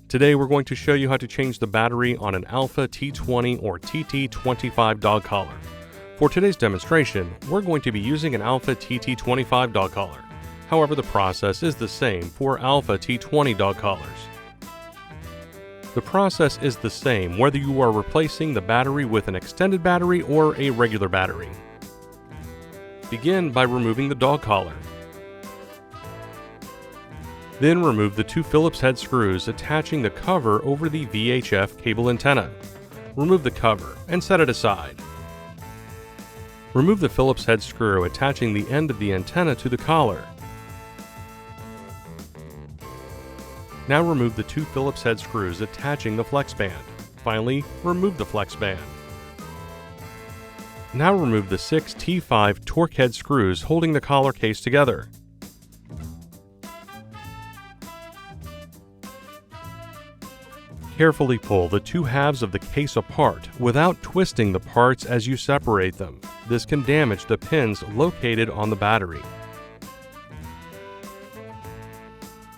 Today we're going to show you how to change the battery on an Alpha T20 or TT25 dog collar. For today's demonstration, we're going to be using an Alpha TT25 dog collar. However, the process is the same for Alpha T20 dog collars. The process is the same whether you are replacing the battery with an extended battery or a regular battery. Begin by removing the dog collar. Then remove the two Phillips head screws attaching the cover over the VHF cable antenna. Remove the cover and set it aside. Remove the Phillips head screw attaching the end of the antenna to the collar. Now remove the two Phillips head screws attaching the flex band. Finally, remove the flex band. Now remove the 6 T5 torque head screws holding the collar case together. Carefully pull the two halves of the case apart without twisting the parts as you separate them. This can damage the pins located on the battery.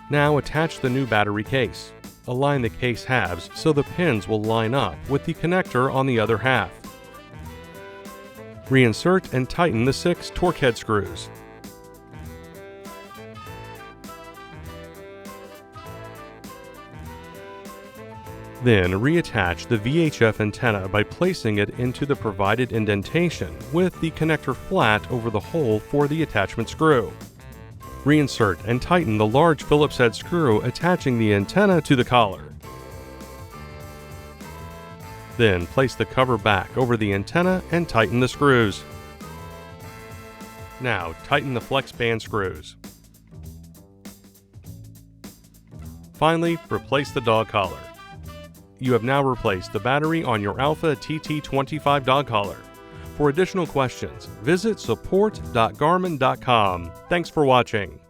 Now attach the new battery case. Align the case halves so the pins will line up with the connector on the other half. Reinsert and tighten the 6 torque head screws. Then reattach the VHF antenna by placing it into the provided indentation with the connector flat over the hole for the attachment screw. Reinsert and tighten the large Phillips head screw attaching the antenna to the collar. Then place the cover back over the antenna and tighten the screws. Now tighten the flex band screws. Finally, replace the dog collar. You have now replaced the battery on your Alpha TT25 dog collar. For additional questions, visit support.garmin.com. Thanks for watching.